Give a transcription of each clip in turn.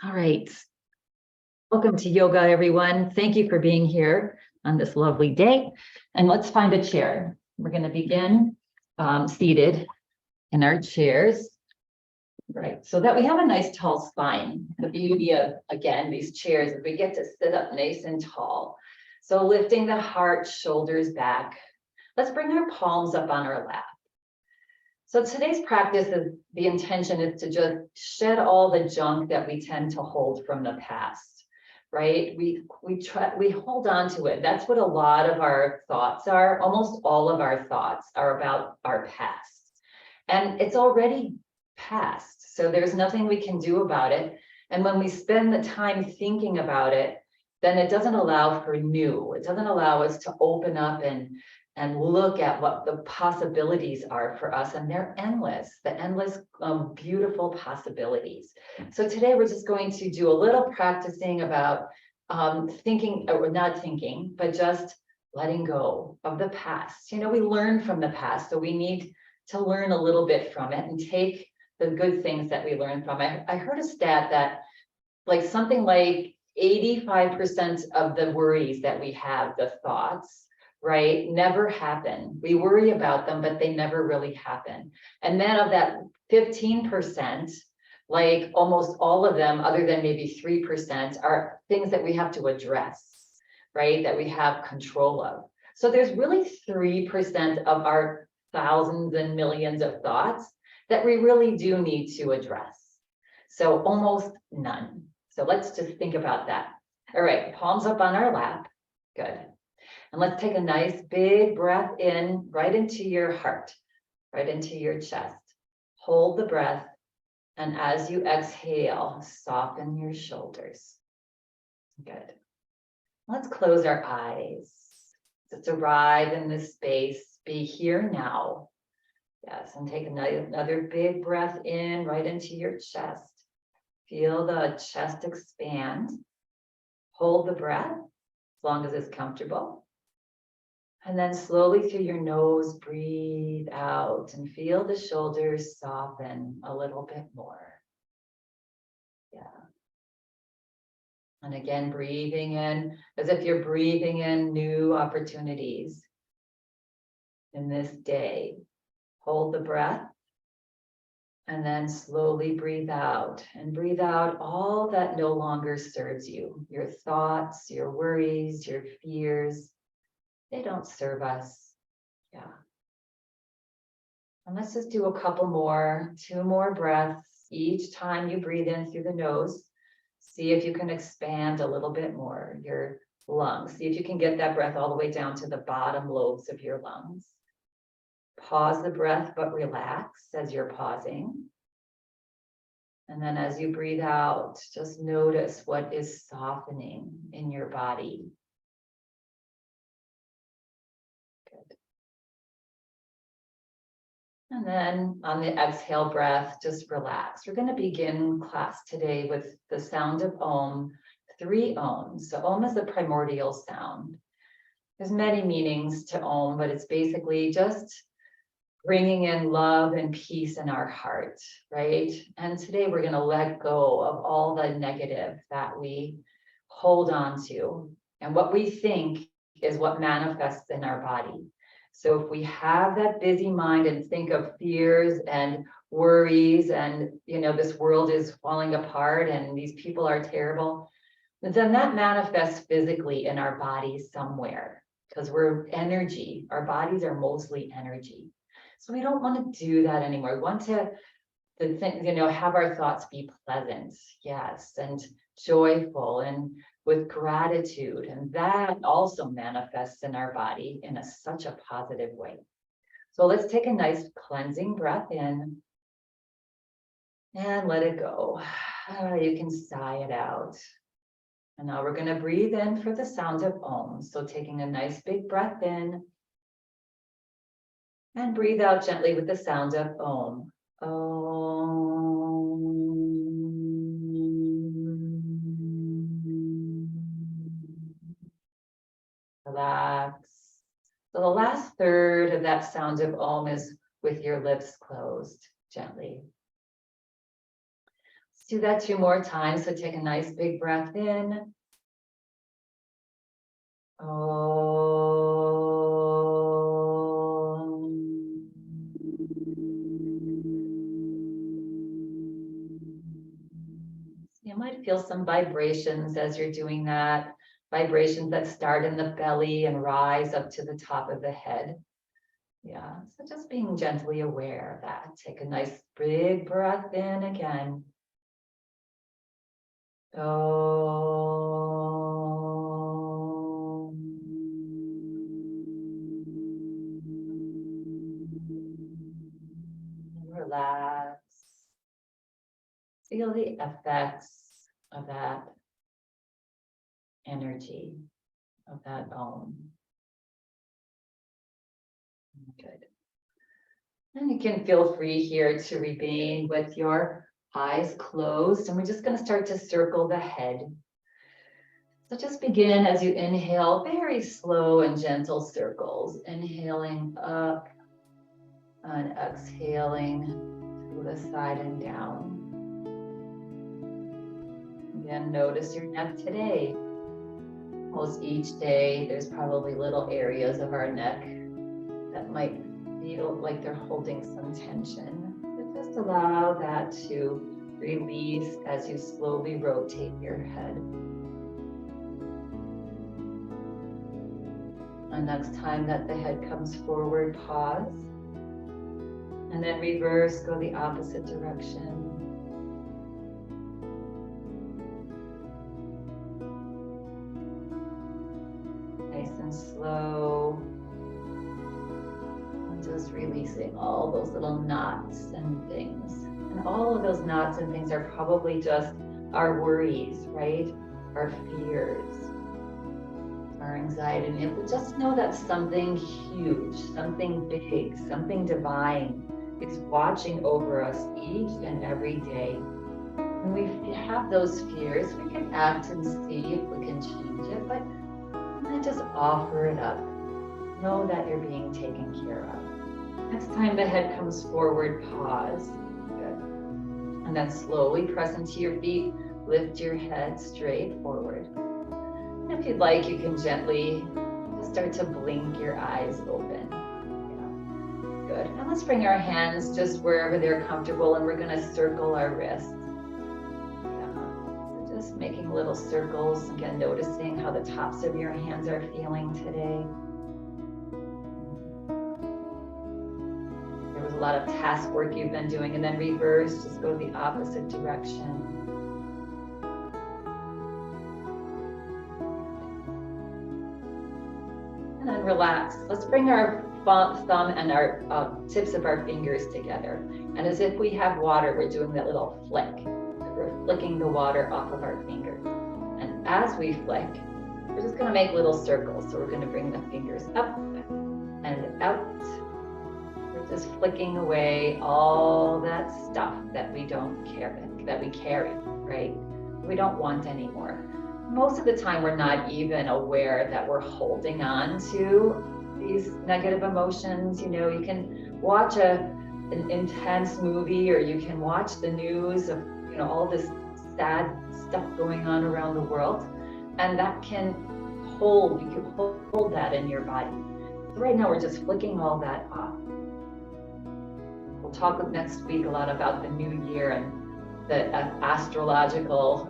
All right. Welcome to yoga, everyone. Thank you for being here on this lovely day. And let's find a chair. We're going to begin seated in our chairs. Right, so that we have a nice tall spine. The beauty of, again, these chairs is we get to sit up nice and tall. So lifting the heart, shoulders back. Let's bring our palms up on our lap. So today's practice is, the intention is to just shed all the junk that we tend to hold from the past, right? We hold on to it. That's what a lot of our thoughts are. Almost all of our thoughts are about our past. And it's already past, so there's nothing we can do about it. And when we spend the time thinking about it, then it doesn't allow for new. It doesn't allow us to open up and look at what the possibilities are for us, and they're endless, the endless beautiful possibilities. So today we're just going to do a little practicing about thinking, or not thinking, but just letting go of the past. You know, we learn from the past, so we need to learn a little bit from it and take the good things that we learn from it. I heard a stat that like something like 85% of the worries that we have, the thoughts, right, never happen. We worry about them, but they never really happen. And then of that 15%, like almost all of them, other than maybe 3%, are things that we have to address, right, that we have control of. So there's really 3% of our thousands and millions of thoughts that we really do need to address. So almost none. So let's just think about that. All right, palms up on our lap. Good. And let's take a nice big breath in, right into your heart, right into your chest. Hold the breath. And as you exhale, soften your shoulders. Good. Let's close our eyes. Just arrive in this space, be here now. Yes, and take another big breath in, right into your chest. Feel the chest expand. Hold the breath as long as it's comfortable. And then slowly through your nose, breathe out and feel the shoulders soften a little bit more. Yeah. And again, breathing in as if you're breathing in new opportunities in this day. Hold the breath. And then slowly breathe out, and breathe out all that no longer serves you. Your thoughts, your worries, your fears, they don't serve us. Yeah. And let's just do a couple more, 2 more breaths each time you breathe in through the nose. See if you can expand a little bit more your lungs. See if you can get that breath all the way down to the bottom lobes of your lungs. Pause the breath, but relax as you're pausing. And then as you breathe out, just notice what is softening in your body. Good. And then on the exhale breath, just relax. We're going to begin class today with the sound of Om, 3 Oms. So Om is a primordial sound. There's many meanings to Om, but it's basically just bringing in love and peace in our heart, right? And today we're going to let go of all the negative that we hold on to. And what we think is what manifests in our body. So if we have that busy mind and think of fears and worries and, you know, this world is falling apart and these people are terrible, then that manifests physically in our bodies somewhere, because we're energy. Our bodies are mostly energy. So we don't want to do that anymore. We want to have our thoughts be pleasant, yes, and joyful and with gratitude. And that also manifests in our body in such a positive way. So let's take a nice cleansing breath in and let it go. You can sigh it out. And now we're going to breathe in for the sound of Om. So taking a nice big breath in. And breathe out gently with the sound of Om. Om. Relax. So the last third of that sound of Om is with your lips closed gently. do that 2 more times. So take a nice big breath in. You might feel some vibrations as you're doing that, vibrations that start in the belly and rise up to the top of the head. Yeah, so just being gently aware of that. Take a nice big breath in again. Relax. Feel the effects of that energy, of that Om. Good. And you can feel free here to remain with your eyes closed, and we're just going to start to circle the head. So just begin as you inhale, very slow and gentle circles, inhaling up and exhaling to the side and down. Again, notice your neck today. Almost each day, there's probably little areas of our neck that might feel like they're holding some tension. But just allow that to release as you slowly rotate your head. And next time that the head comes forward, pause. And then reverse, go the opposite direction. Nice and slow. And just releasing all those little knots and things. And all of those knots and things are probably just our worries, right? Our fears, our anxiety. And if we just know that something huge, something big, something divine is watching over us each and every day. When we have those fears, we can act and see if we can change it, but then just offer it up. Know that you're being taken care of. Next time the head comes forward, pause. Good. And then slowly press into your feet, lift your head straight forward. And if you'd like, you can gently just start to blink your eyes open. Good. And let's bring our hands just wherever they're comfortable, and we're going to circle our wrists. Yeah. So just making little circles, again, noticing how the tops of your hands are feeling today. There was a lot of task work you've been doing, and then reverse, just go the opposite direction. And then relax. Let's bring our thumb and our tips of our fingers together. And as if we have water, we're doing that little flick. We're flicking the water off of our fingers. And as we flick, we're just going to make little circles. So we're going to bring the fingers up and out. We're just flicking away all that stuff that we don't care, that we carry, right? We don't want anymore. Most of the time, we're not even aware that we're holding on to these negative emotions. You know, you can watch an intense movie, or you can watch the news of, you know, all this sad stuff going on around the world, and that can hold, you can hold that in your body. So right now we're just flicking all that off. We'll talk next week a lot about the new year and the astrological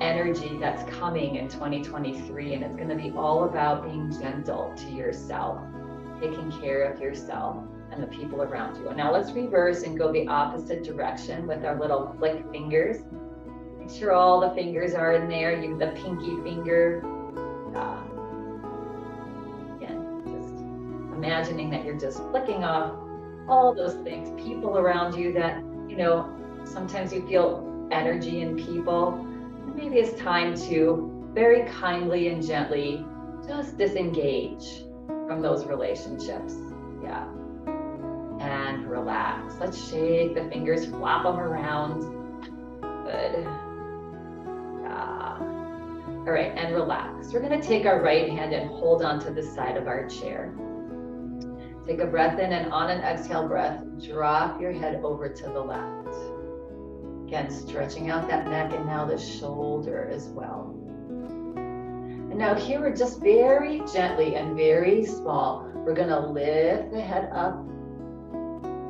energy that's coming in 2023, and it's going to be all about being gentle to yourself, taking care of yourself and the people around you. And now let's reverse and go the opposite direction with our little flick fingers. Make sure all the fingers are in there. You the pinky finger. Again, just imagining that you're just flicking off all those things, people around you that, you know, sometimes you feel energy in people. Maybe it's time to very kindly and gently just disengage from those relationships. Yeah. And relax. Let's shake the fingers, flop them around. Good. Yeah. All right, and relax. We're going to take our right hand and hold onto the side of our chair. Take a breath in, and on an exhale breath, drop your head over to the left. Again, stretching out that neck and now the shoulder as well. And now here we're just very gently and very small. We're gonna lift the head up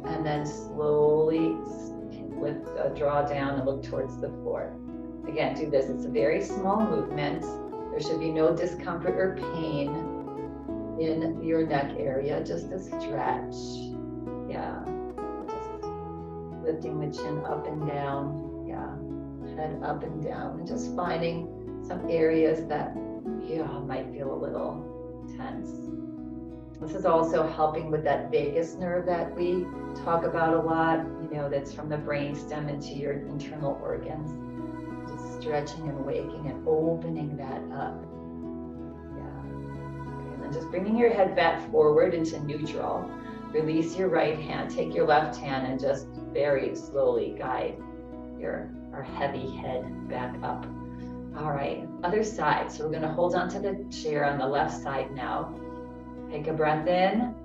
and then slowly lift, draw down and look towards the floor. Again, do this. It's a very small movement. There should be no discomfort or pain in your neck area, just a stretch. Yeah, just lifting the chin up and down. Yeah, head up and down, and just finding some areas that might feel a little tense. This is also helping with that vagus nerve that we talk about a lot, that's from the brainstem into your internal organs. Just stretching and waking and opening that up. Yeah. Okay, and then just bringing your head back forward into neutral. Release your right hand, take your left hand and just very slowly guide our heavy head back up. All right, other side. So we're gonna hold on to the chair on the left side now. Take a breath in.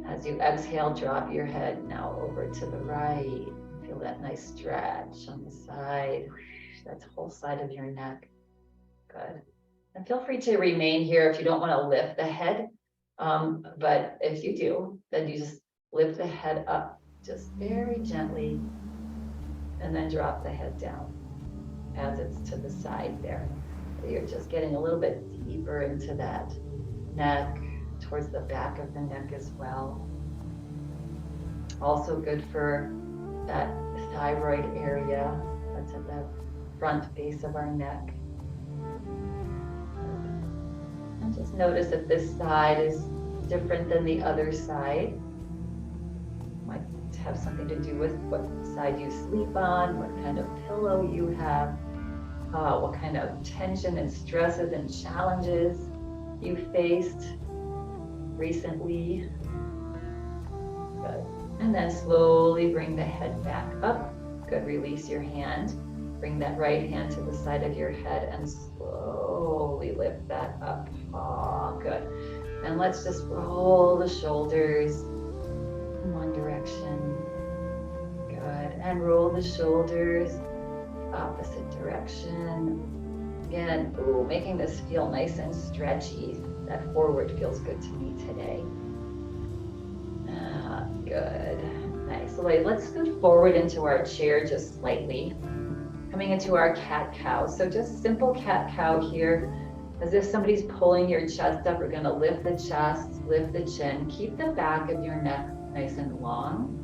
As you exhale, drop your head now over to the right. Feel that nice stretch on the side. That's the whole side of your neck. Good. And feel free to remain here if you don't want to lift the head. But if you do, then you just lift the head up just very gently and then drop the head down as it's to the side there. So you're just getting a little bit deeper into that neck, towards the back of the neck as well. Also good for that thyroid area that's at the front base of our neck. And just notice if this side is different than the other side. Might have something to do with what side you sleep on, what kind of pillow you have, what kind of tension and stresses and challenges you faced recently. Good. And then slowly bring the head back up. Good. Release your hand. Bring that right hand to the side of your head and slowly lift that up. Oh, good. And let's just roll the shoulders in one direction. Good. And roll the shoulders opposite direction. Again, making this feel nice and stretchy. That forward feels good to me today. Good. Nice. So let's move forward into our chair just slightly. Coming into our cat-cow. So just simple cat-cow here. As if somebody's pulling your chest up. We're going to lift the chest, lift the chin. Keep the back of your neck nice and long.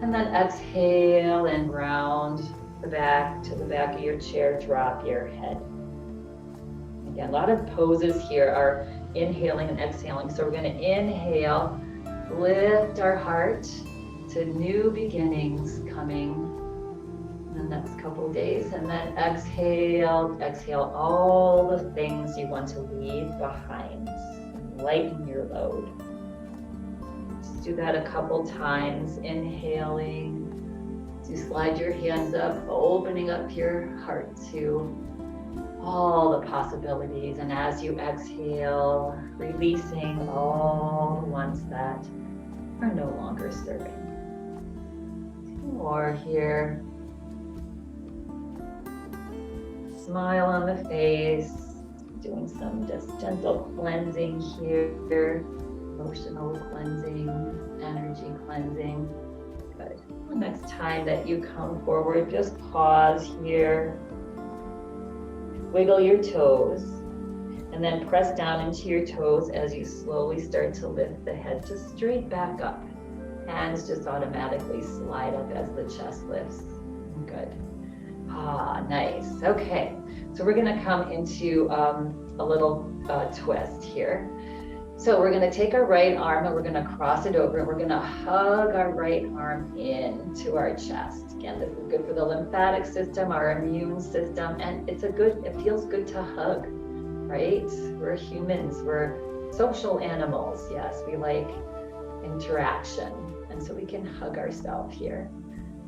And then exhale and round the back to the back of your chair. Drop your head. Again, a lot of poses here are inhaling and exhaling. So we're going to inhale, lift our heart to new beginnings coming in the next couple of days. And then exhale all the things you want to leave behind. Lighten your load. Just do that a couple times. Inhaling, to slide your hands up, opening up your heart to all the possibilities. And as you exhale, releasing all the ones that are no longer serving. Two more here. Smile on the face, doing some just gentle cleansing here, emotional cleansing, energy cleansing. Good. The next time that you come forward, just pause here. Wiggle your toes and then press down into your toes as you slowly start to lift the head just straight back up. Hands just automatically slide up as the chest lifts. Good. Nice. Okay, so we're gonna come into a little twist here. So we're gonna take our right arm and we're gonna cross it over and we're gonna hug our right arm into our chest. Again, this is good for the lymphatic system, our immune system, and it feels good to hug, right? We're humans, we're social animals. Yes, we like interaction. And so we can hug ourselves here.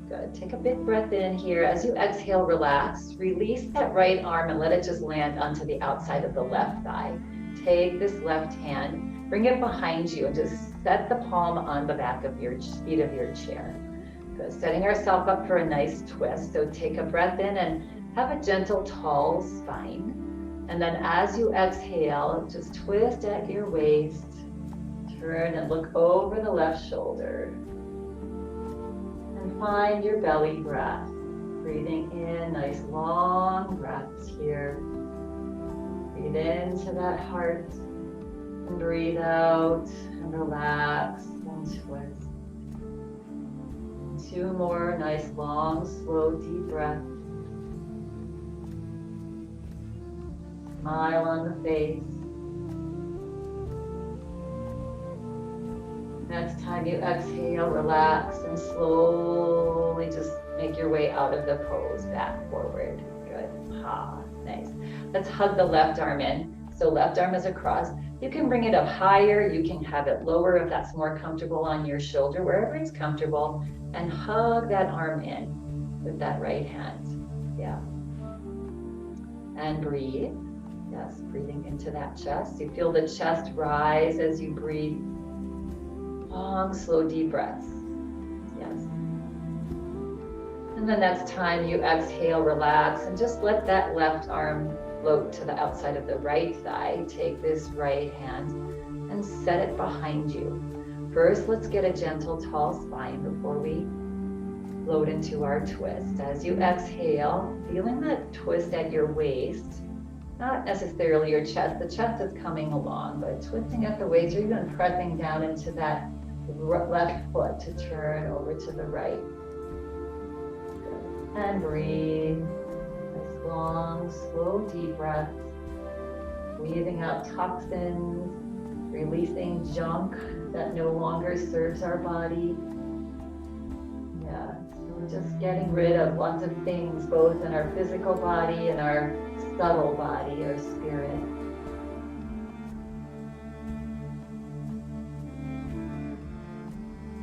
Good. Take a big breath in here. As you exhale, relax. Release that right arm and let it just land onto the outside of the left thigh. Take this left hand, bring it behind you, and just set the palm on the back of your feet of your chair. Good. Setting ourselves up for a nice twist. So take a breath in and have a gentle, tall spine. And then as you exhale, just twist at your waist. Turn and look over the left shoulder. And find your belly breath. Breathing in, nice long breaths here. Breathe into that heart. And breathe out and relax and twist. 2 more nice, long, slow, deep breaths. Smile on the face. Next time you exhale, relax and slowly just make your way out of the pose, back forward. Good. Nice. Let's hug the left arm in. So left arm is across. You can bring it up higher. You can have it lower if that's more comfortable on your shoulder, wherever it's comfortable. And hug that arm in with that right hand. Yeah. And breathe. Yes, breathing into that chest. You feel the chest rise as you breathe. Long, slow, deep breaths. Yes. And the next time you exhale, relax, and just let that left arm float to the outside of the right thigh. Take this right hand and set it behind you. First, let's get a gentle, tall spine before we float into our twist. As you exhale, feeling that twist at your waist, not necessarily your chest. The chest is coming along, but twisting at the waist, or even pressing down into that left foot to turn over to the right. Good. And breathe. Nice long, slow, deep breaths. Breathing out toxins, releasing junk that no longer serves our body. Yeah, so we're just getting rid of lots of things, both in our physical body and our subtle body, our spirit.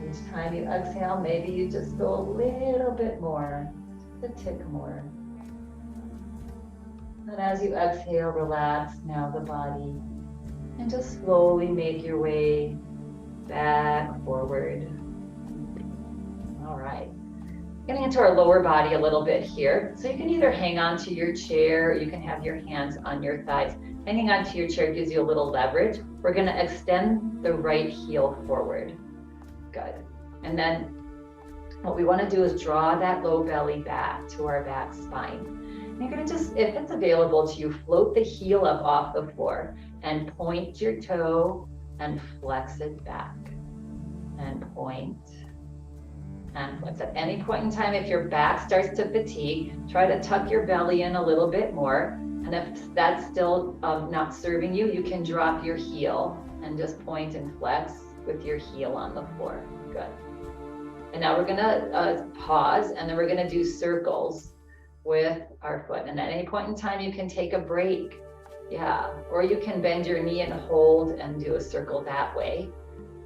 Each time you exhale, maybe you just go a little bit more, just a tick more. And as you exhale, relax now the body and just slowly make your way back forward. All right. Getting into our lower body a little bit here. So you can either hang on to your chair, or you can have your hands on your thighs. Hanging onto your chair gives you a little leverage. We're going to extend the right heel forward. Good. And then what we want to do is draw that low belly back to our back spine. And you're going to just, if it's available to you, float the heel up off the floor and point your toe and flex it back. And point and flex. At any point in time, if your back starts to fatigue, try to tuck your belly in a little bit more. And if that's still not serving you, you can drop your heel and just point and flex with your heel on the floor. Good. And now we're gonna pause, and then we're gonna do circles with our foot. And at any point in time, you can take a break. Yeah, or you can bend your knee and hold and do a circle that way.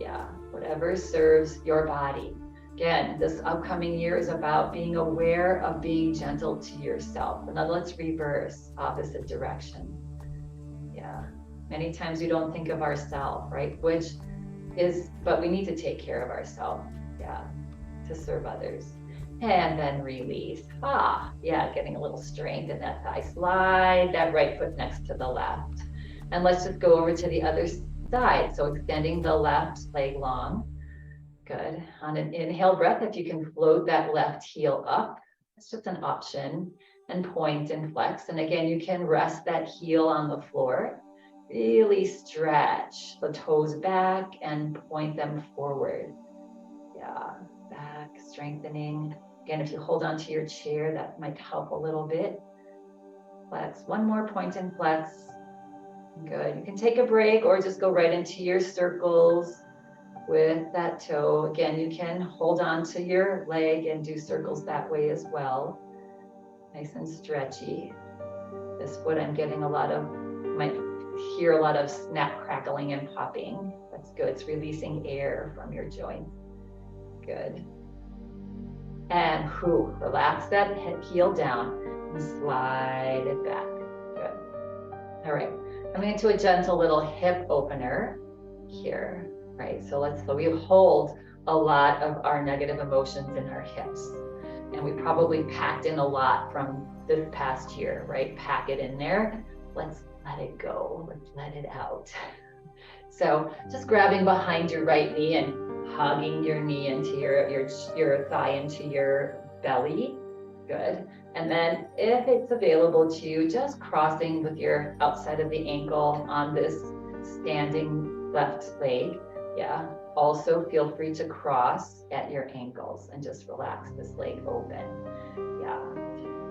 Yeah, whatever serves your body. Again, this upcoming year is about being aware of being gentle to yourself. And then let's reverse opposite direction. Yeah, many times we don't think of ourselves, right? But we need to take care of ourselves, yeah, to serve others. And then release. Yeah, getting a little strength in that thigh. Slide that right foot next to the left. And let's just go over to the other side. So extending the left leg long. Good. On an inhale breath, if you can float that left heel up, it's just an option, and point and flex. And again, you can rest that heel on the floor. Really stretch the toes back and point them forward. Yeah, back, strengthening. Again, if you hold onto your chair, that might help a little bit. Flex. One more point and flex. Good. You can take a break or just go right into your circles with that toe. Again, you can hold on to your leg and do circles that way as well. Nice and stretchy. This foot, I'm getting might hear a lot of snap, crackling, and popping. That's good. It's releasing air from your joints. Good. And relax that heel down and slide it back. Good. All right. I'm going to do a gentle little hip opener here. Right, so we hold a lot of our negative emotions in our hips. And we probably packed in a lot from this past year, right? Pack it in there. Let's let it go. Let's let it out. So just grabbing behind your right knee and hugging your knee into your thigh into your belly. Good. And then if it's available to you, just crossing with your outside of the ankle on this standing left leg. Yeah. Also feel free to cross at your ankles and just relax this leg open. Yeah.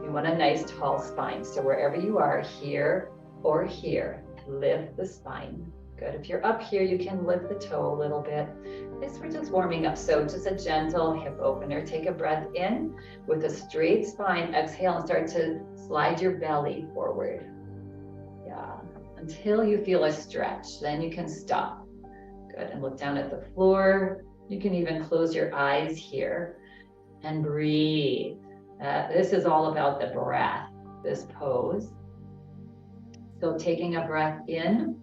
You want a nice tall spine. So wherever you are, here or here, lift the spine. Good. If you're up here, you can lift the toe a little bit. This we're just warming up. So just a gentle hip opener. Take a breath in with a straight spine. Exhale and start to slide your belly forward. Yeah. Until you feel a stretch, then you can stop. Good. And look down at the floor. You can even close your eyes here and breathe. This is all about the breath, this pose. So taking a breath in.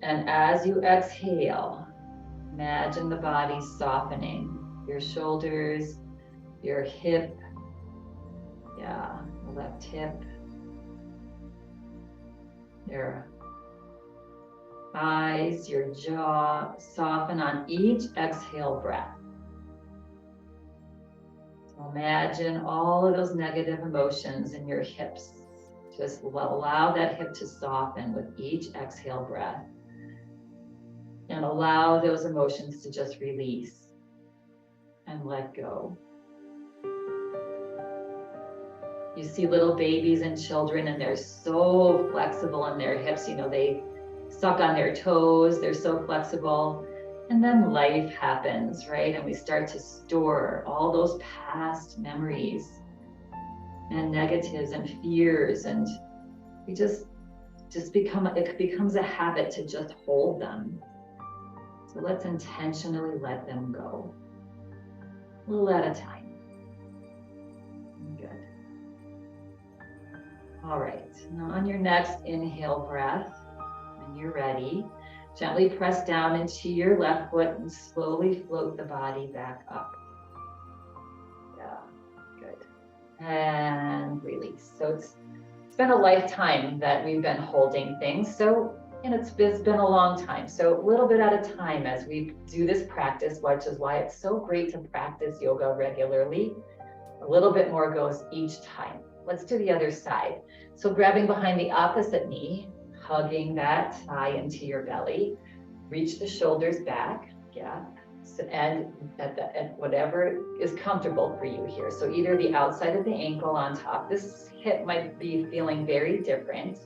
And as you exhale, imagine the body softening. Your shoulders, your hip, yeah, the left hip, your eyes, your jaw, soften on each exhale breath. So imagine all of those negative emotions in your hips. Just allow that hip to soften with each exhale breath. And allow those emotions to just release and let go. You see little babies and children, and they're so flexible in their hips. You know, they suck on their toes, they're so flexible. And then life happens, right? And we start to store all those past memories and negatives and fears. And we just become, it becomes a habit to just hold them. So let's intentionally let them go, a little at a time. Good. All right, now on your next inhale breath, when you're ready, gently press down into your left foot and slowly float the body back up. Yeah, good. And release. So it's been a lifetime that we've been holding things. So and it's been a long time. So a little bit at a time as we do this practice, which is why it's so great to practice yoga regularly. A little bit more goes each time. Let's do the other side. So grabbing behind the opposite knee, hugging that thigh into your belly, reach the shoulders back, yeah. So, and at whatever is comfortable for you here. So either the outside of the ankle on top, this hip might be feeling very different.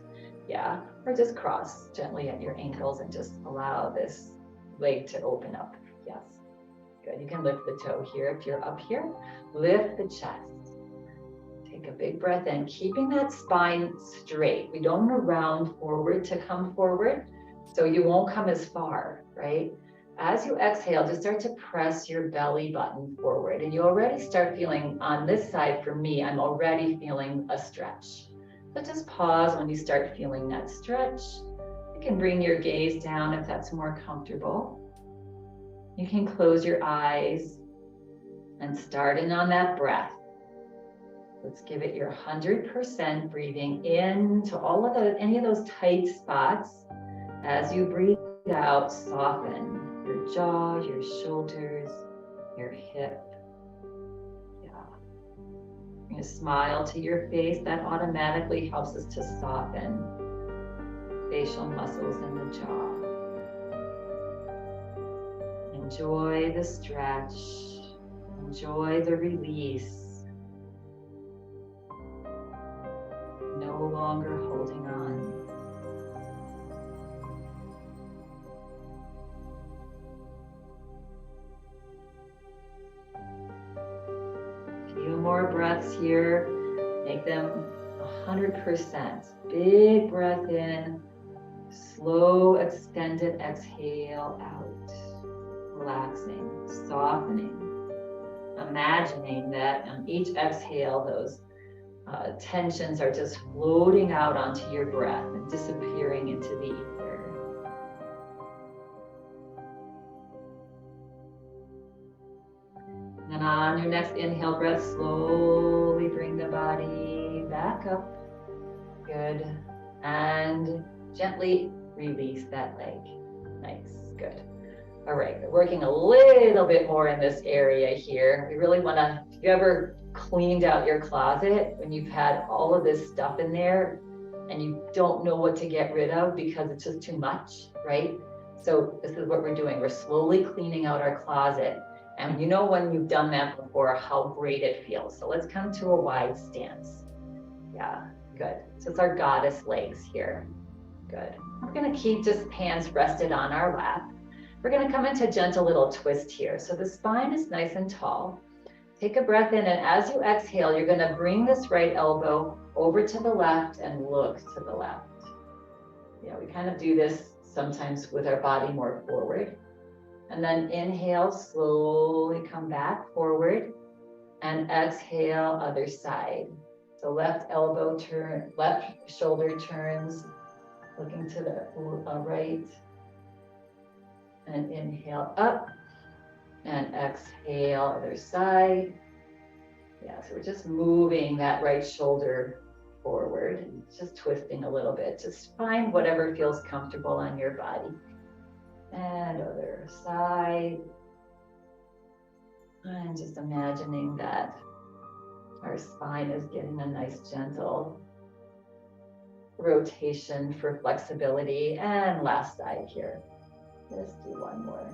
Yeah, or just cross gently at your ankles and just allow this leg to open up. Yes, good. You can lift the toe here. If you're up here, lift the chest. Take a big breath in, keeping that spine straight. We don't want to round forward to come forward, so you won't come as far, right? As you exhale, just start to press your belly button forward, and you already start feeling on this side. For me, I'm already feeling a stretch. So just pause when you start feeling that stretch. You can bring your gaze down if that's more comfortable. You can close your eyes and start in on that breath. Let's give it your 100%, breathing into any of those tight spots. As you breathe out, soften your jaw, your shoulders, your hip. Bring a smile to your face. That automatically helps us to soften facial muscles in the jaw. Enjoy the stretch. Enjoy the release. No longer holding on. More breaths here. Make them 100%. Big breath in, slow extended exhale out. Relaxing, softening. Imagining that on each exhale, those tensions are just floating out onto your breath and disappearing into the ether. On your next inhale breath, slowly bring the body back up. Good. And gently release that leg. Nice, good. All right, we're working a little bit more in this area here. We really wanna, if you ever cleaned out your closet when you've had all of this stuff in there and you don't know what to get rid of because it's just too much, right? So this is what we're doing. We're slowly cleaning out our closet. And you know when you've done that before, how great it feels. So let's come to a wide stance. Yeah, good. So it's our goddess legs here. Good. We're gonna keep just hands rested on our lap. We're gonna come into a gentle little twist here. So the spine is nice and tall. Take a breath in, and as you exhale, you're gonna bring this right elbow over to the left and look to the left. Yeah, we kind of do this sometimes with our body more forward. And then inhale, slowly come back forward, and exhale, other side. So left elbow turn, left shoulder turns, looking to the right. And inhale up, and exhale, other side. Yeah, so we're just moving that right shoulder forward, and just twisting a little bit. Just find whatever feels comfortable on your body. And other side. And just imagining that our spine is getting a nice gentle rotation for flexibility. And last side here. Let's do one more.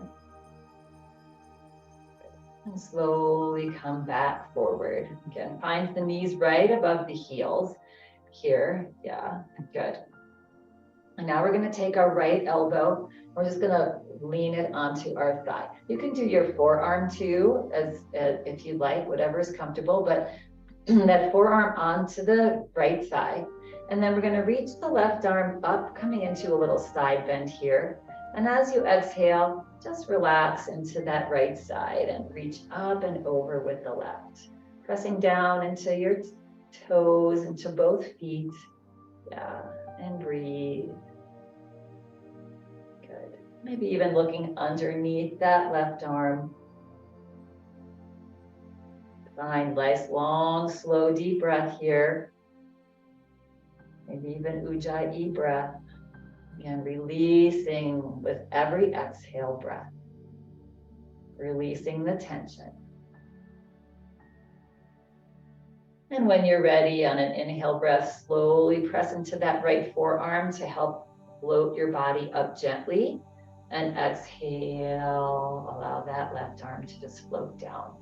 And slowly come back forward. Again, find the knees right above the heels here. Yeah, good. And now we're going to take our right elbow. We're just going to lean it onto our thigh. You can do your forearm too, as if you like, whatever is comfortable, but that forearm onto the right side. And then we're going to reach the left arm up, coming into a little side bend here. And as you exhale, just relax into that right side and reach up and over with the left. Pressing down into your toes, into both feet. Yeah, and breathe. Good. Maybe even looking underneath that left arm. Find nice, long, slow, deep breath here. Maybe even Ujjayi breath. Again, releasing with every exhale breath. Releasing the tension. And when you're ready, on an inhale breath, slowly press into that right forearm to help float your body up gently. And exhale, allow that left arm to just float down.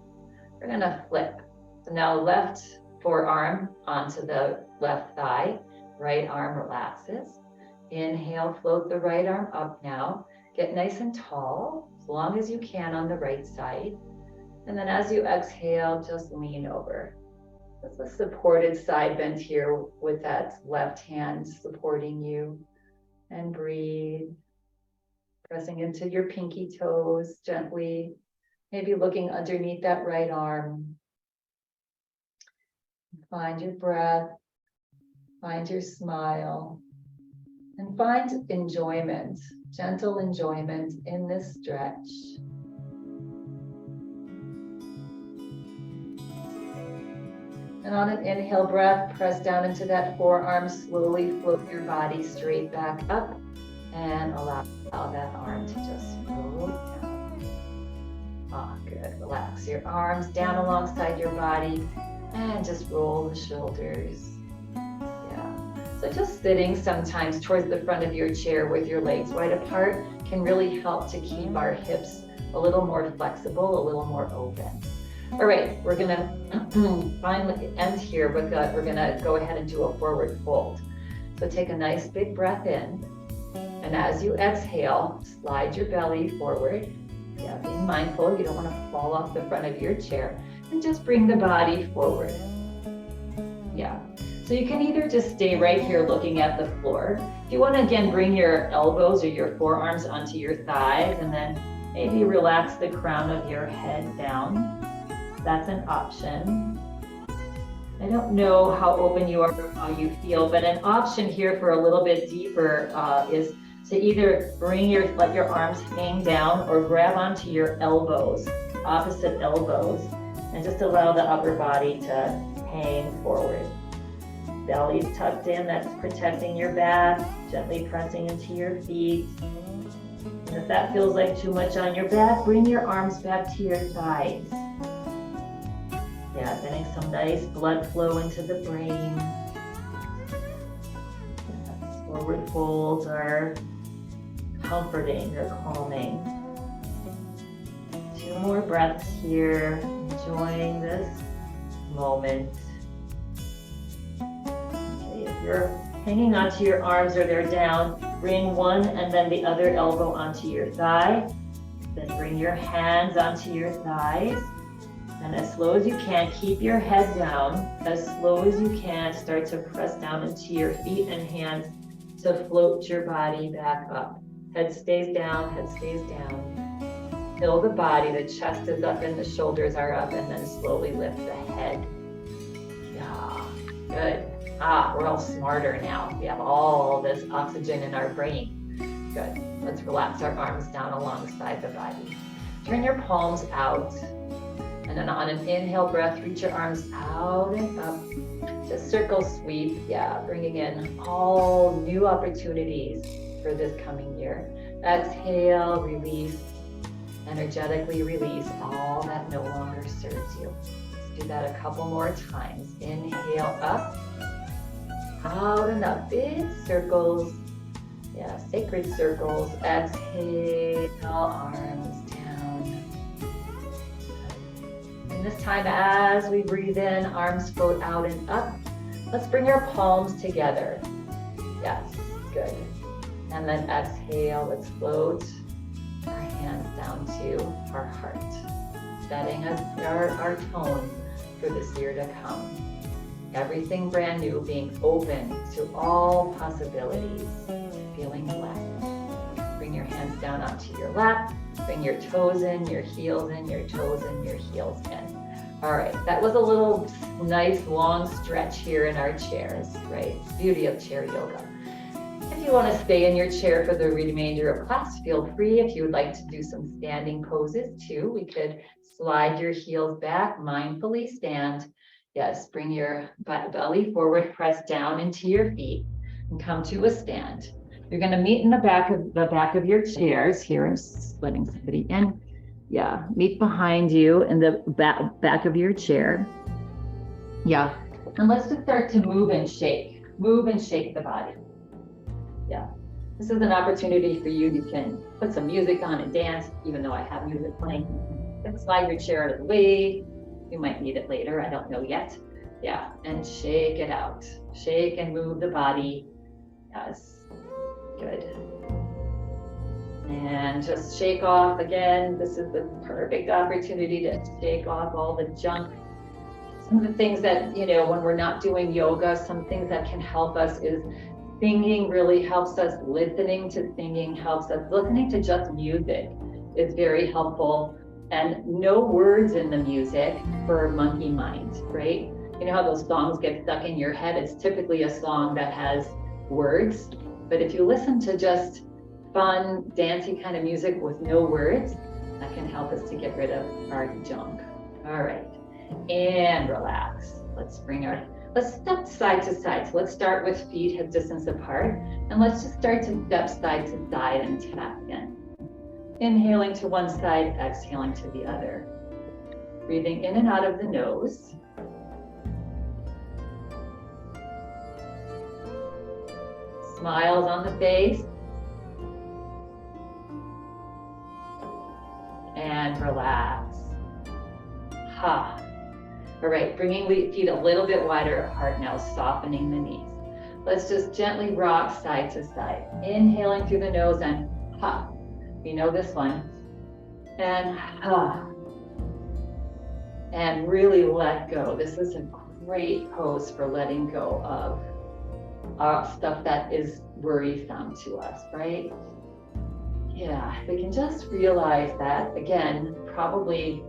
We're gonna flip. So now left forearm onto the left thigh, right arm relaxes. Inhale, float the right arm up now. Get nice and tall, as long as you can on the right side. And then as you exhale, just lean over. That's a supported side bend here with that left hand supporting you. And breathe. Pressing into your pinky toes gently. Maybe looking underneath that right arm. Find your breath. Find your smile. And find enjoyment, gentle enjoyment in this stretch. And on an inhale breath, press down into that forearm, slowly float your body straight back up and allow that arm to just float down. Ah, good. Relax your arms down alongside your body and just roll the shoulders. So just sitting sometimes towards the front of your chair with your legs wide apart can really help to keep our hips a little more flexible, a little more open. All right, we're gonna finally end here with we're gonna go ahead and do a forward fold. So take a nice big breath in, and as you exhale, slide your belly forward. Yeah, being mindful, you don't wanna fall off the front of your chair, and just bring the body forward. Yeah. So you can either just stay right here looking at the floor. If you want to, again, bring your elbows or your forearms onto your thighs, and then maybe relax the crown of your head down. That's an option. I don't know how open you are or how you feel, but an option here for a little bit deeper is to either let your arms hang down or grab onto your elbows, opposite elbows, And just allow the upper body to hang forward. Belly's tucked in, that's protecting your back, gently pressing into your feet. And if that feels like too much on your back, bring your arms back to your thighs. Yeah, getting some nice blood flow into the brain. Yes, forward folds are comforting, they're calming. 2 more breaths here, enjoying this moment. Okay, if you're hanging onto your arms or they're down, bring one and then the other elbow onto your thigh. Then bring your hands onto your thighs. And as slow as you can, keep your head down. As slow as you can, start to press down into your feet and hands to float your body back up. Head stays down, head stays down. Fill the body, the chest is up and the shoulders are up, and then slowly lift the head. Yeah, good. We're all smarter now. We have all this oxygen in our brain. Good. Let's relax our arms down alongside the body. Turn your palms out. And then on an inhale breath, reach your arms out and up. Just circle sweep. Yeah, bringing in all new opportunities for this coming year. Exhale, release. Energetically release all that no longer serves you. Let's do that a couple more times. Inhale up. Out and up, big circles. Yeah, sacred circles. Exhale, arms down. And this time, as we breathe in, arms float out and up. Let's bring our palms together. Yes, good. And then exhale, let's float our hands down to our heart, setting our tone for this year to come. Everything brand new, being open to all possibilities, feeling blessed. Bring your hands down onto your lap, bring your toes in, your heels in, your toes in, your heels in. All right, that was a little nice long stretch here in our chairs, right? It's the beauty of chair yoga. If you want to stay in your chair for the remainder of class, feel free. If you would like to do some standing poses too, we could slide your heels back, mindfully stand. Yes, bring your belly forward, press down into your feet and come to a stand. You're going to meet in the back of your chairs. Here, I'm letting somebody in. Yeah, meet behind you in the back of your chair. Yeah, and let's just start to move and shake the body. Yeah, this is an opportunity for you. You can put some music on and dance, even though I have music playing. Then slide your chair out of the way. You might need it later, I don't know yet. Yeah, and shake it out. Shake and move the body. Yes, good. And just shake off again. This is the perfect opportunity to shake off all the junk. Some of the things that, when we're not doing yoga, some things that can help us is singing really helps us. Listening to singing helps us. Listening to just music is very helpful. And no words in the music for monkey mind, right? You know how those songs get stuck in your head? It's typically a song that has words. But if you listen to just fun, dancey kind of music with no words, that can help us to get rid of our junk. All right, and relax. Let's step side to side. So let's start with feet hip distance apart. And let's just start to step side to side and tap in. Inhaling to one side, exhaling to the other. Breathing in and out of the nose. Smiles on the face. And relax. All right, bringing feet a little bit wider apart now, softening the knees. Let's just gently rock side to side. Inhaling through the nose and ha. You know this one. And and really let go. This is a great pose for letting go of stuff that is worrisome to us, right? Yeah, we can just realize that, again, probably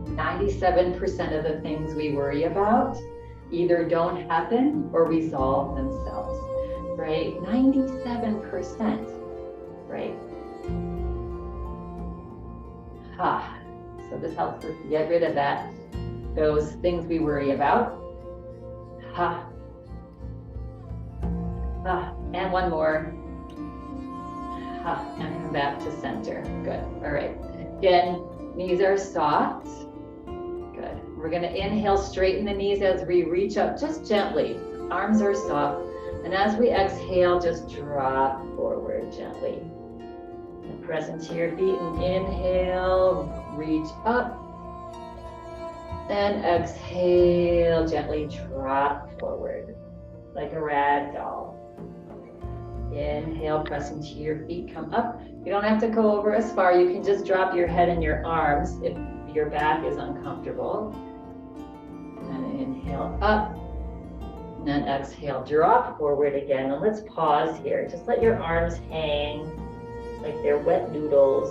97% of the things we worry about either don't happen or resolve themselves, right? 97%, right? So this helps us get rid of those things we worry about. Ha. Ha. And one more. Ha. And come back to center. Good. All right. Again, knees are soft. Good. We're going to inhale, straighten the knees as we reach up, just gently. Arms are soft. And as we exhale, just drop forward gently. And press into your feet and inhale, reach up. And exhale, gently drop forward like a rag doll. Inhale, press into your feet, come up. You don't have to go over as far. You can just drop your head and your arms if your back is uncomfortable. And inhale up. And then exhale, drop forward again. And let's pause here. Just let your arms hang like they're wet noodles.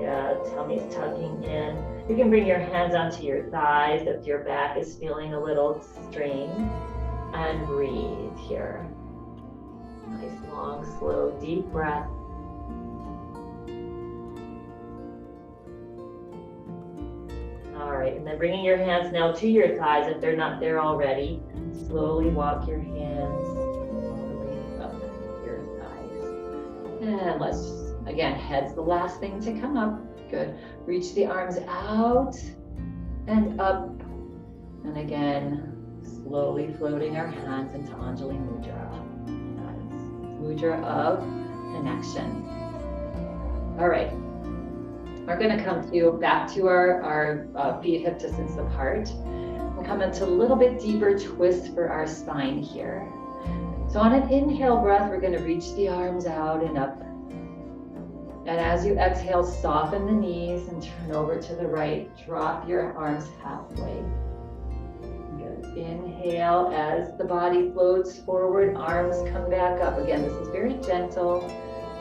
Yeah, tummy's tucking in. You can bring your hands onto your thighs if your back is feeling a little strained. And breathe here. Nice, long, slow, deep breath. All right, and then bringing your hands now to your thighs if they're not there already. Slowly walk your hands all the way up your thighs. And let's, again, head's the last thing to come up. Good. Reach the arms out and up. And again, slowly floating our hands into Anjali Mudra. Mudra of connection. All right. We're going to come back to our feet hip distance apart. We'll come into a little bit deeper twist for our spine here. So on an inhale breath, we're going to reach the arms out and up. And as you exhale, soften the knees and turn over to the right. Drop your arms halfway. Good. Inhale as the body floats forward, arms come back up. Again, this is very gentle.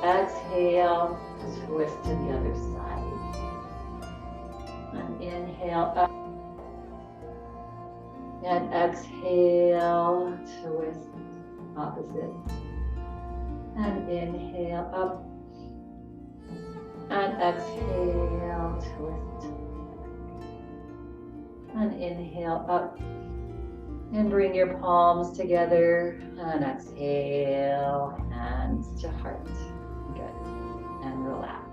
Exhale, twist to the other side. And inhale up. And exhale, twist, opposite. And inhale up. And exhale, twist. And inhale up. And bring your palms together. And exhale, hands to heart. Good. And relax.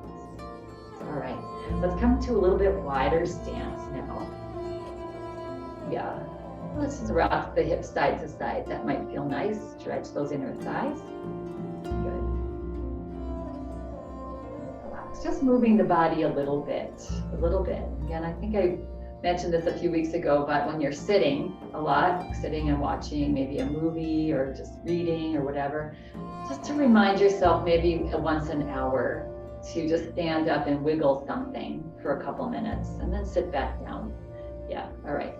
All right. Let's come to a little bit wider stance now. Yeah. Let's just rock the hips side to side. That might feel nice. Stretch those inner thighs. Good. Relax. Just moving the body a little bit. Again, I think I mentioned this a few weeks ago, but when you're sitting a lot, sitting and watching maybe a movie or just reading or whatever, just to remind yourself maybe once an hour to just stand up and wiggle something for a couple minutes and then sit back down. Yeah, all right.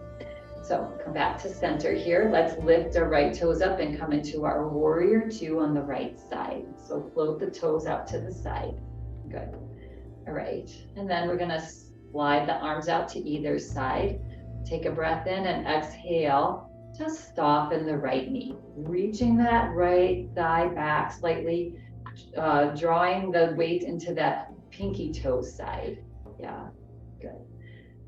So come back to center here. Let's lift our right toes up and come into our warrior two on the right side. So float the toes out to the side. Good. All right. And then we're going to slide the arms out to either side. Take a breath in and exhale. Just soften the right knee. Reaching that right thigh back slightly, drawing the weight into that pinky toe side. Yeah, good.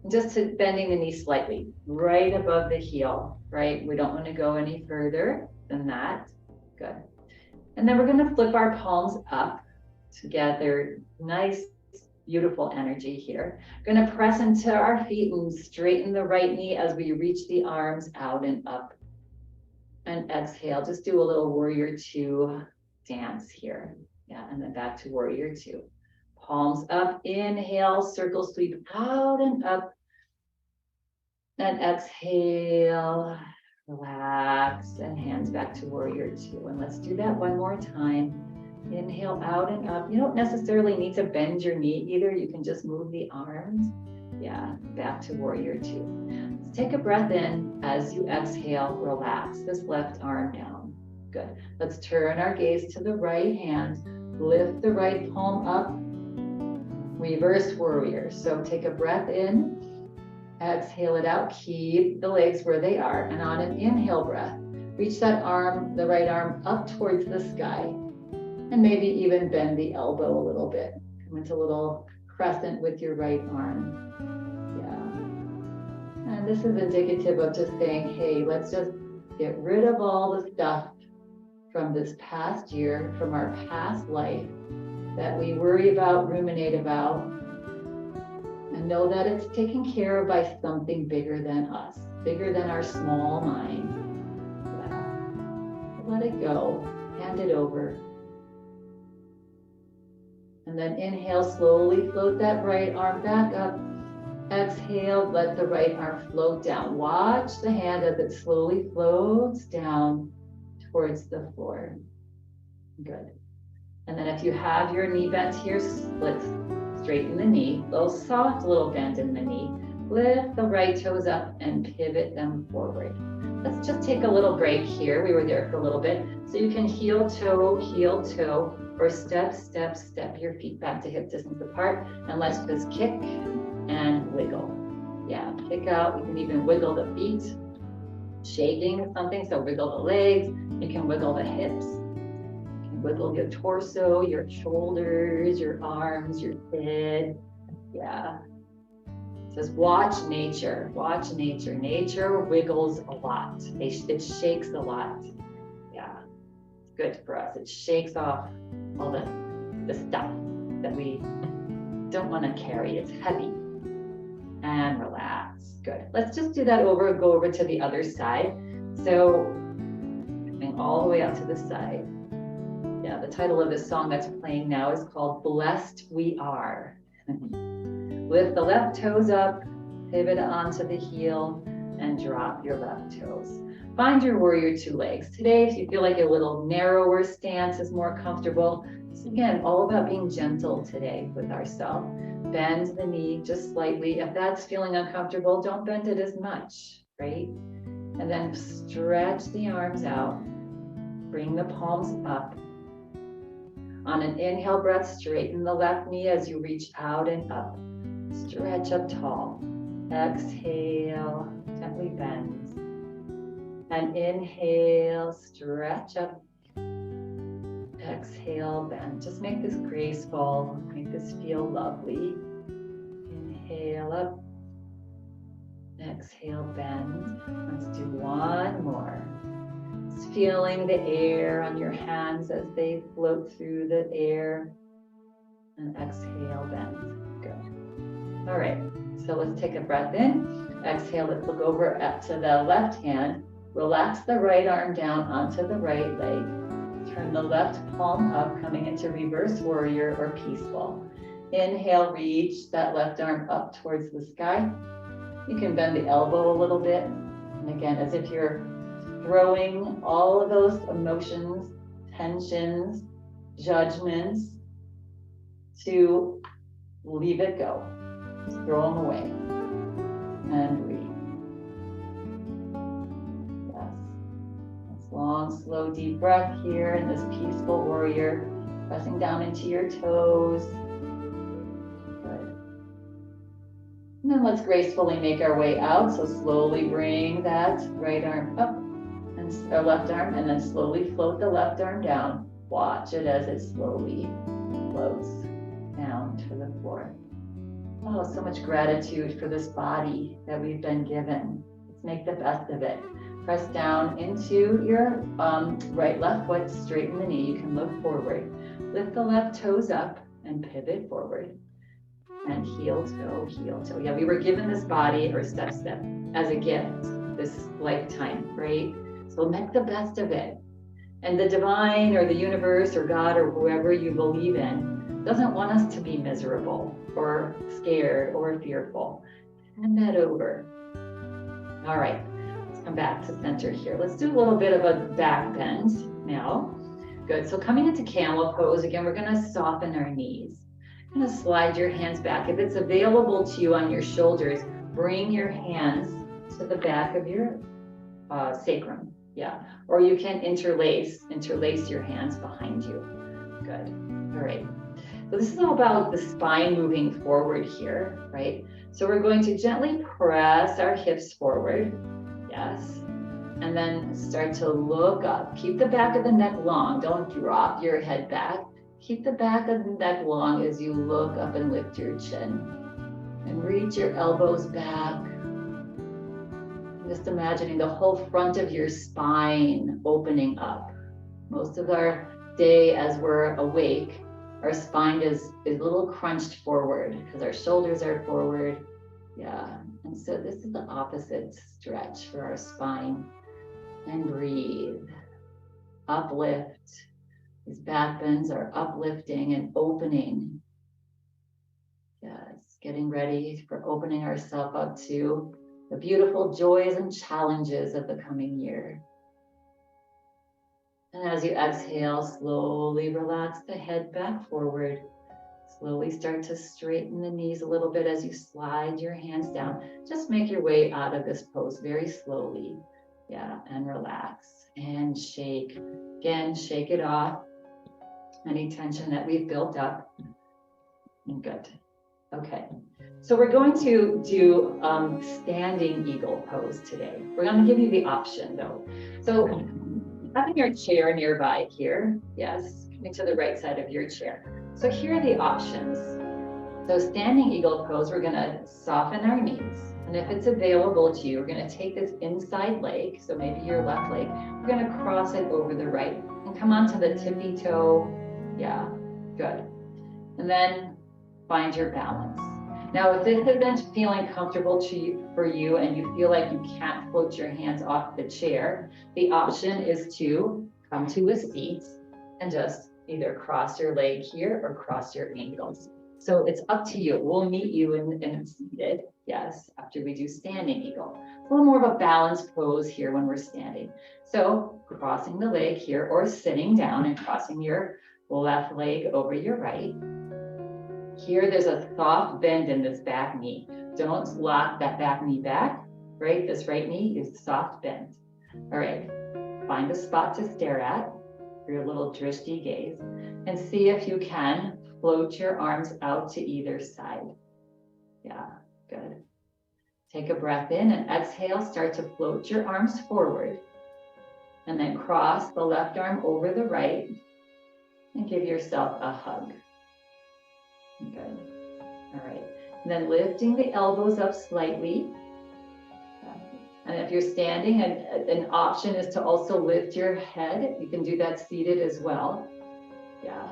Just to bending the knee slightly, right above the heel, right? We don't want to go any further than that. Good. And then we're going to flip our palms up together. Nice, beautiful energy here. We're going to press into our feet and straighten the right knee as we reach the arms out and up. And exhale, just do a little warrior two dance here. Yeah, and then back to warrior two. Palms up, inhale, circle sweep out and up. And exhale, relax, and hands back to warrior two. And let's do that one more time. Inhale out and up. You don't necessarily need to bend your knee either. You can just move the arms. Yeah, back to warrior two. Let's take a breath in. As you exhale, relax this left arm down. Good. Let's turn our gaze to the right hand. Lift the right palm up. Reverse warrior. So take a breath in, exhale it out, keep the legs where they are. And on an inhale breath, reach that arm, the right arm up towards the sky. And maybe even bend the elbow a little bit. Come into a little crescent with your right arm. this is indicative of just saying, hey, let's just get rid of all the stuff from this past year, from our past life that we worry about, ruminate about, and know that it's taken care of by something bigger than us, bigger than our small mind. Yeah. Let it go, hand it over. And then inhale, slowly float that right arm back up. Exhale, let the right arm float down. Watch the hand as it slowly floats down towards the floor. Good. And then if you have your knee bent here, let's straighten the knee. Little soft little bend in the knee. Lift the right toes up and pivot them forward. Let's just take a little break here. We were there for a little bit. So you can heel toe, or step, step, step your feet back to hip distance apart. And let's just kick and wiggle. Yeah, kick out. You can even wiggle the feet, shaking something. So wiggle the legs. You can wiggle the hips. You can wiggle your torso, your shoulders, your arms, your head. Yeah. Just watch nature. Watch nature. Nature wiggles a lot. It shakes a lot. Yeah. It's good for us. It shakes off all the stuff that we don't want to carry. It's heavy. And relax. Good. Let's just do that over. Go over to the other side. So coming all the way out to the side. Yeah, the title of this song that's playing now is called Blessed We Are. Lift the left toes up, pivot onto the heel, and drop your left toes. Find your warrior two legs. Today, if you feel like a little narrower stance is more comfortable, it's again all about being gentle today with ourselves. Bend the knee just slightly. If that's feeling uncomfortable, don't bend it as much, right? And then stretch the arms out. Bring the palms up. On an inhale breath, straighten the left knee as you reach out and up. Stretch up tall. Exhale, gently bend. And inhale, stretch up. Exhale, bend. Just make this graceful. Make this feel lovely. Inhale up. Exhale, bend. Let's do one more. Just feeling the air on your hands as they float through the air. And exhale, bend. Good. All right, so let's take a breath in. Exhale, let's look over to the left hand. Relax the right arm down onto the right leg. Turn the left palm up, coming into reverse warrior or peaceful. Inhale, reach that left arm up towards the sky. You can bend the elbow a little bit. And again, as if you're throwing all of those emotions, tensions, judgments, to leave it go. Just throw them away and breathe. Yes. This long, slow, deep breath here in this peaceful warrior, pressing down into your toes. Good. And then let's gracefully make our way out. So slowly bring that right arm up and our left arm, and then slowly float the left arm down. Watch it as it slowly floats down to the floor. Oh, so much gratitude for this body that we've been given. Let's make the best of it. Press down into your left foot, straighten the knee. You can look forward. Lift the left toes up and pivot forward. And heel toe, heel toe. Yeah, we were given this body or step as a gift this lifetime, right? So make the best of it. And the divine or the universe or God or whoever you believe in doesn't want us to be miserable or scared or fearful. Hand that over. All right, let's come back to center here. Let's do a little bit of a back bend now. Good, so coming into camel pose, again, we're gonna soften our knees. Gonna slide your hands back. If it's available to you on your shoulders, bring your hands to the back of your sacrum. Yeah, or you can interlace your hands behind you. Good, all right. So this is all about the spine moving forward here, right? So we're going to gently press our hips forward, yes. And then start to look up. Keep the back of the neck long, don't drop your head back. Keep the back of the neck long as you look up and lift your chin. And reach your elbows back. Just imagining the whole front of your spine opening up. Most of our day as we're awake, our spine is a little crunched forward because our shoulders are forward. Yeah, and so this is the opposite stretch for our spine. And breathe, uplift. These back bends are uplifting and opening. Yes, getting ready for opening ourselves up to the beautiful joys and challenges of the coming year. And as you exhale, slowly relax the head back forward. Slowly start to straighten the knees a little bit as you slide your hands down. Just make your way out of this pose very slowly. Yeah, and relax and shake. Again, shake it off. Any tension that we've built up. And good. Okay, so we're going to do standing eagle pose today. We're going to give you the option though. So having your chair nearby here, yes, coming to the right side of your chair. So here are the options. So standing eagle pose, we're going to soften our knees. And if it's available to you, we're going to take this inside leg, so maybe your left leg, we're going to cross it over the right and come onto the tippy toe. Yeah, good. And then find your balance. Now, if this isn't feeling comfortable for you and you feel like you can't float your hands off the chair, the option is to come to a seat and just either cross your leg here or cross your ankles. So it's up to you. We'll meet you in seated, yes, after we do standing eagle. It's a little more of a balanced pose here when we're standing. So crossing the leg here or sitting down and crossing your left leg over your right. Here, there's a soft bend in this back knee. Don't lock that back knee back, right? This right knee is soft bend. All right, find a spot to stare at for your little drishti gaze and see if you can float your arms out to either side. Yeah, good. Take a breath in and exhale, start to float your arms forward and then cross the left arm over the right and give yourself a hug. Good. All right. And then lifting the elbows up slightly. And if you're standing, an option is to also lift your head. You can do that seated as well. Yeah.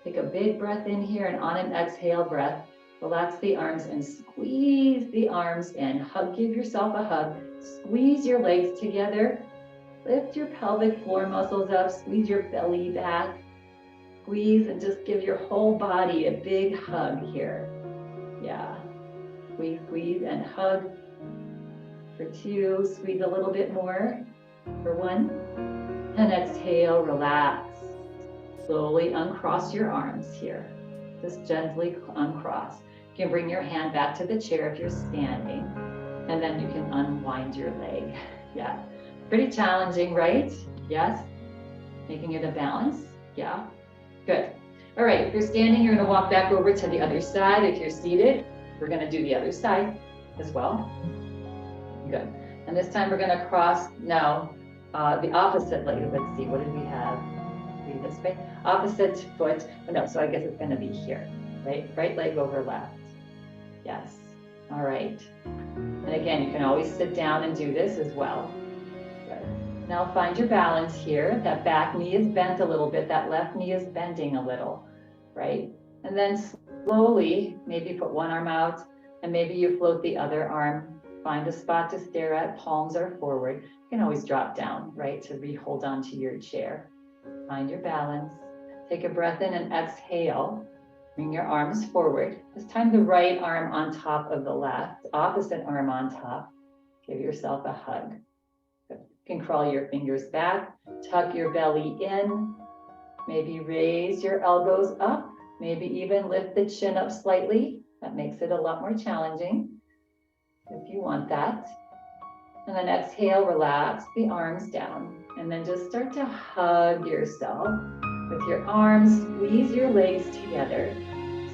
Take a big breath in here and on an exhale breath, relax the arms and squeeze the arms in. Give yourself a hug. Squeeze your legs together. Lift your pelvic floor muscles up. Squeeze your belly back. Squeeze and just give your whole body a big hug here. Yeah. Squeeze, squeeze, and hug. For 2, squeeze a little bit more. For 1. And exhale, relax. Slowly uncross your arms here. Just gently uncross. You can bring your hand back to the chair if you're standing. And then you can unwind your leg. Yeah. Pretty challenging, right? Yes. Making it a balance. Yeah. Good. All right, if you're standing, you're going to walk back over to the other side. If you're seated, we're going to do the other side as well. Good. And this time we're going to cross now the opposite leg. Let's see, what did we have? Read this way. Opposite foot. Oh, no, so I guess it's going to be here, right? Right leg over left. Yes. All right. And again, you can always sit down and do this as well. Now find your balance here. That back knee is bent a little bit. That left knee is bending a little, right? And then slowly, maybe put one arm out and maybe you float the other arm. Find a spot to stare at. Palms are forward. You can always drop down, right? To hold on to your chair. Find your balance. Take a breath in and exhale. Bring your arms forward. This time the right arm on top of the left, opposite arm on top. Give yourself a hug. You can crawl your fingers back, tuck your belly in, maybe raise your elbows up, maybe even lift the chin up slightly. That makes it a lot more challenging if you want that. And then exhale, relax the arms down, and then just start to hug yourself with your arms. Squeeze your legs together.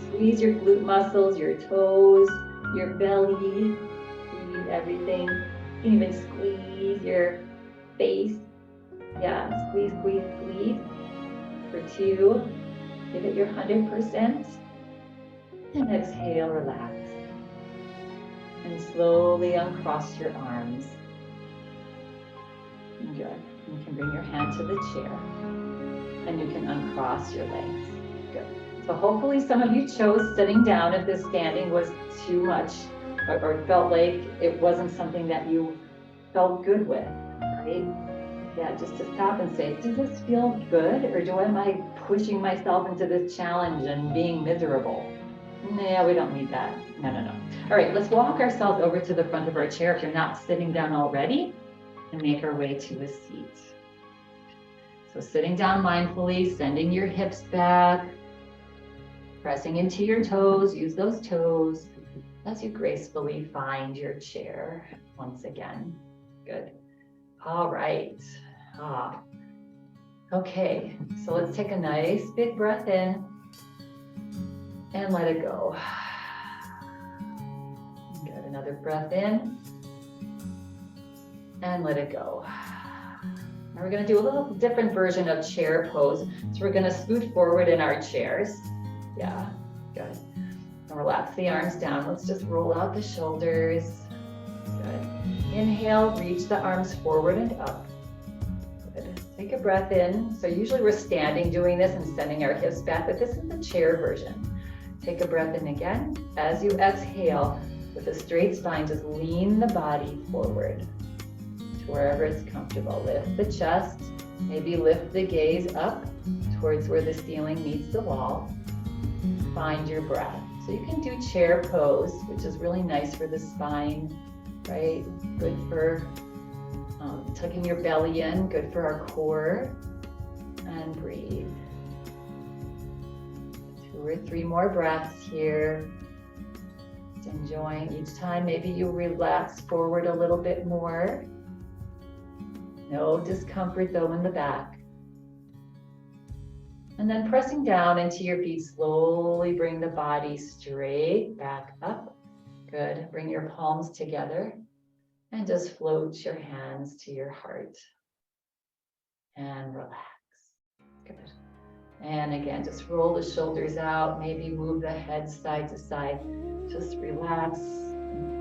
Squeeze your glute muscles, your toes, your belly. Squeeze everything. You can even squeeze your face. Yeah, squeeze, squeeze, squeeze. For 2, give it your 100%. And exhale, relax. And slowly uncross your arms. Good. You can bring your hand to the chair. And you can uncross your legs. Good. So hopefully some of you chose sitting down if this standing was too much or felt like it wasn't something that you felt good with, right? Yeah, just to stop and say, does this feel good? Or am I pushing myself into this challenge and being miserable? Nah, we don't need that. No. All right, let's walk ourselves over to the front of our chair if you're not sitting down already and make our way to a seat. So sitting down mindfully, sending your hips back, pressing into your toes, use those toes as you gracefully find your chair once again. Good. All right. Okay, so let's take a nice big breath in and let it go. Good, another breath in and let it go. Now we're gonna do a little different version of chair pose. So we're gonna scoot forward in our chairs. Yeah, good. And relax the arms down. Let's just roll out the shoulders. Good. Inhale, reach the arms forward and up. Good. Take a breath in. So usually we're standing doing this and sending our hips back, but this is the chair version. Take a breath in again. As you exhale, with a straight spine, just lean the body forward to wherever it's comfortable. Lift the chest, maybe lift the gaze up towards where the ceiling meets the wall. Find your breath. So you can do chair pose, which is really nice for the spine, right? Good for tucking your belly in, good for our core. And breathe. 2 or 3 more breaths here. Just enjoying each time. Maybe you relax forward a little bit more. No discomfort though in the back. And then pressing down into your feet, slowly bring the body straight back up. Good. Bring your palms together and just float your hands to your heart. And relax. Good. And again, just roll the shoulders out. Maybe move the head side to side. Just relax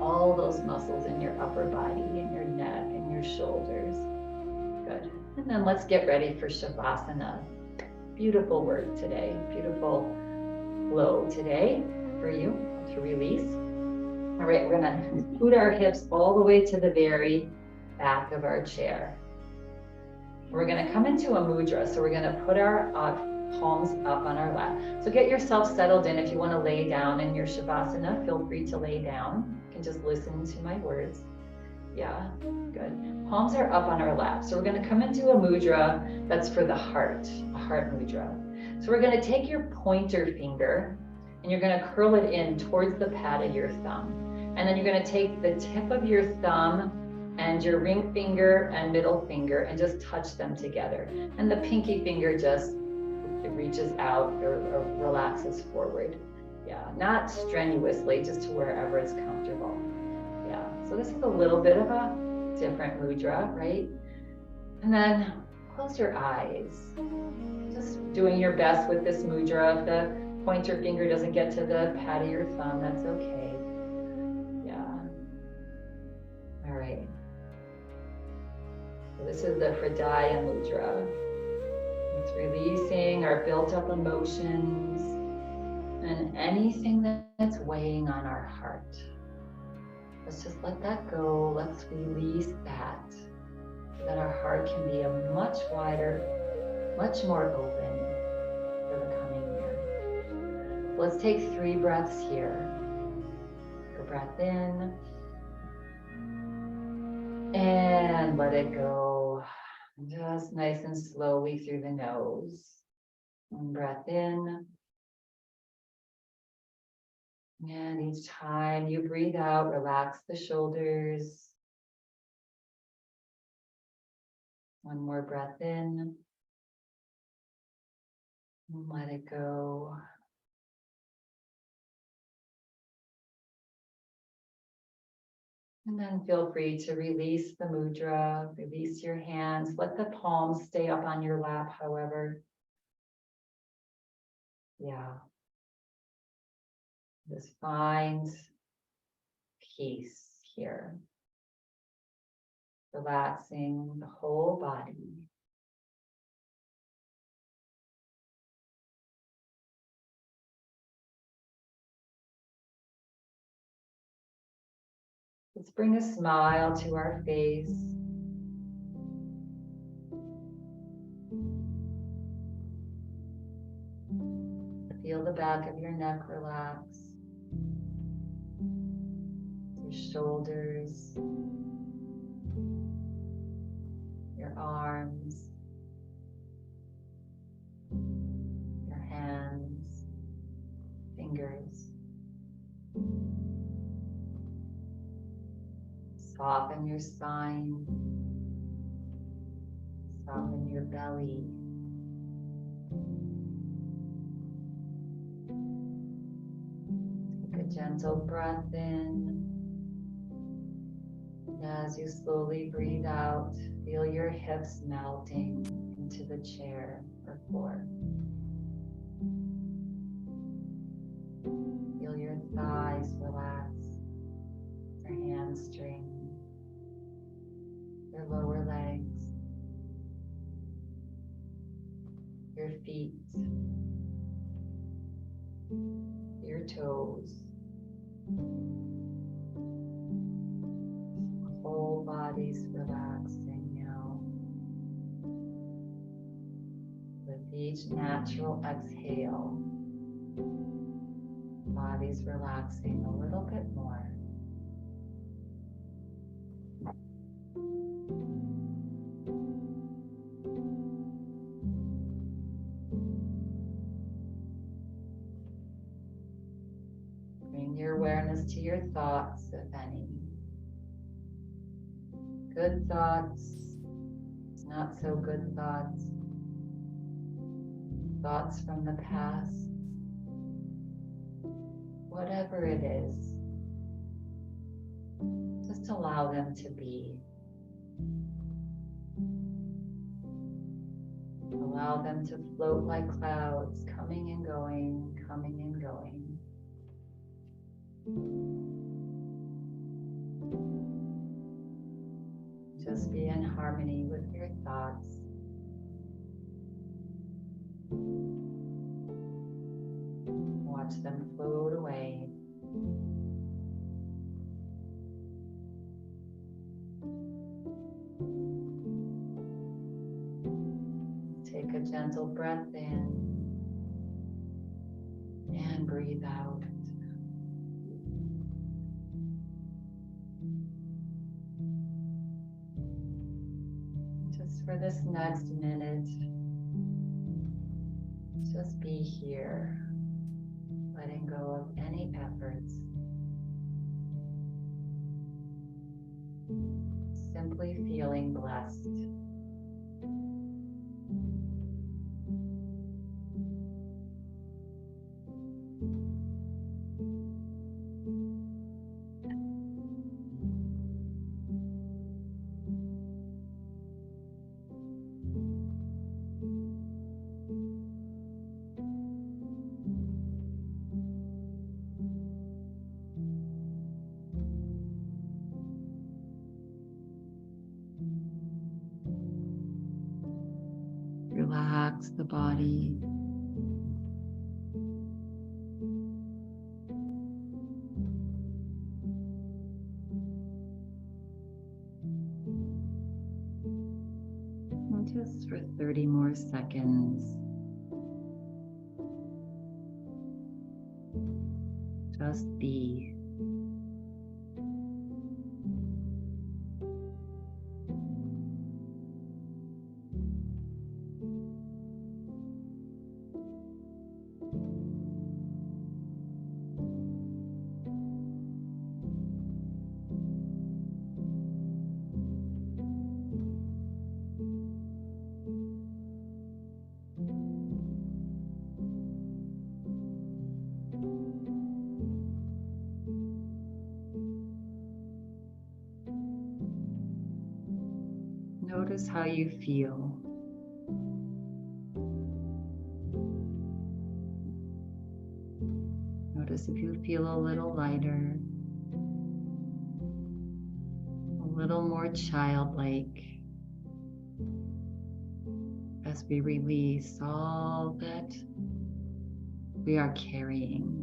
all those muscles in your upper body, in your neck, and your shoulders. Good. And then let's get ready for Shavasana. Beautiful work today. Beautiful flow today for you to release. All right, we're gonna scoot our hips all the way to the very back of our chair. We're gonna come into a mudra. So we're gonna put our palms up on our lap. So get yourself settled in. If you wanna lay down in your Shavasana, feel free to lay down. You can just listen to my words. Yeah, good. Palms are up on our lap. So we're gonna come into a mudra that's for the heart, a heart mudra. So we're gonna take your pointer finger and you're gonna curl it in towards the pad of your thumb. And then you're gonna take the tip of your thumb and your ring finger and middle finger and just touch them together. And the pinky finger just reaches out or relaxes forward. Yeah, not strenuously, just to wherever it's comfortable. Yeah, so this is a little bit of a different mudra, right? And then close your eyes. Just doing your best with this mudra. If the pointer finger doesn't get to the pad of your thumb, that's okay. Yeah. All right. So this is the Hridaya mudra. It's releasing our built up emotions and anything that's weighing on our heart. Let's just let that go. Let's release that so that our heart can be a much wider, much more open for the coming year. Let's take 3 breaths here. Take a breath in and let it go. Just nice and slowly through the nose. 1 breath in. And each time you breathe out, relax the shoulders. 1 more breath in. And let it go. And then feel free to release the mudra, release your hands. Let the palms stay up on your lap, however. Yeah. Just find peace here. Relaxing the whole body. Let's bring a smile to our face. Feel the back of your neck relax. Your shoulders. Your arms. Your hands. Fingers. Soften your spine. Soften your belly. Take a gentle breath in. And as you slowly breathe out, feel your hips melting into the chair or floor. Feel your thighs relax, your hamstring, your lower legs, your feet, your toes. Whole body's relaxing now. With each natural exhale, body's relaxing a little bit more. Bring your awareness to your thoughts, if any. Good thoughts, not so good thoughts, thoughts from the past, whatever it is, just allow them to be. Allow them to float like clouds, coming and going, coming and going. Just be in harmony with your thoughts. Watch them float away. Take a gentle breath in and breathe out. For this next minute, just be here, letting go of any efforts, simply feeling blessed. Relax the body. And just for 30 more seconds, just be. Notice how you feel. Notice if you feel a little lighter childlike as we release all that we are carrying.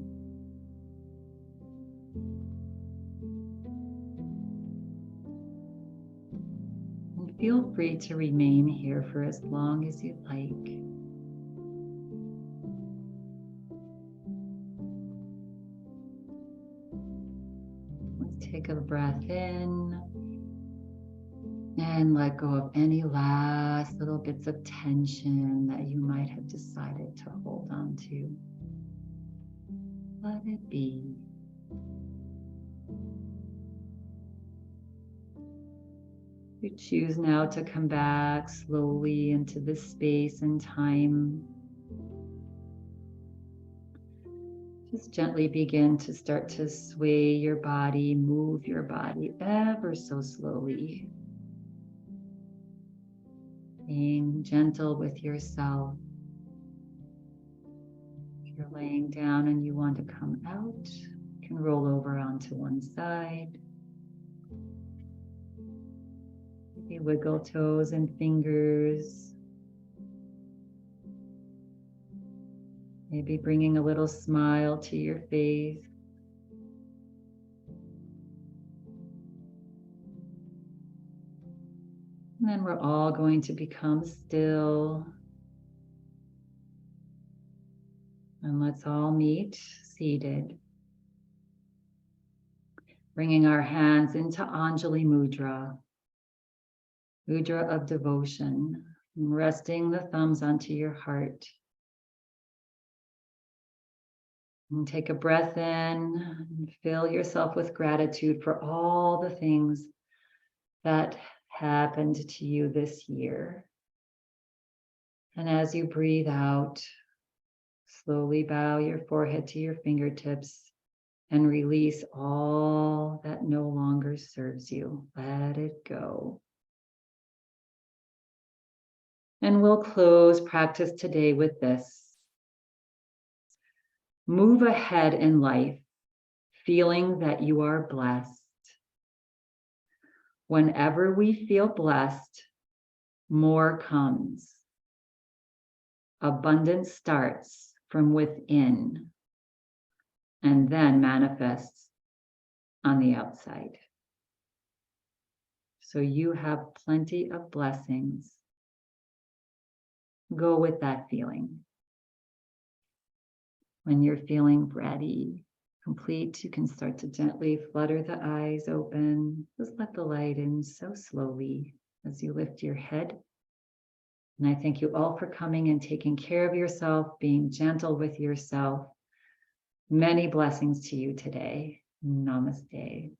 And feel free to remain here for as long as you'd like. Let's take a breath in and let go of any last little bits of tension that you might have decided to hold on to. Let it be. You choose now to come back slowly into this space and time. Just gently begin to start to sway your body, move your body ever so slowly. Being gentle with yourself. If you're laying down and you want to come out, you can roll over onto one side. Maybe wiggle toes and fingers. Maybe bringing a little smile to your face. And then we're all going to become still. And let's all meet seated. Bringing our hands into Anjali Mudra, Mudra of devotion, resting the thumbs onto your heart. And take a breath in and fill yourself with gratitude for all the things that happened to you this year. And as you breathe out, slowly bow your forehead to your fingertips and release all that no longer serves you. Let it go. And we'll close practice today with this. Move ahead in life, feeling that you are blessed. Whenever we feel blessed, more comes. Abundance starts from within and then manifests on the outside. So you have plenty of blessings. Go with that feeling. When you're feeling ready, complete, you can start to gently flutter the eyes open. Just let the light in so slowly as you lift your head. And I thank you all for coming and taking care of yourself, being gentle with yourself. Many blessings to you today. Namaste.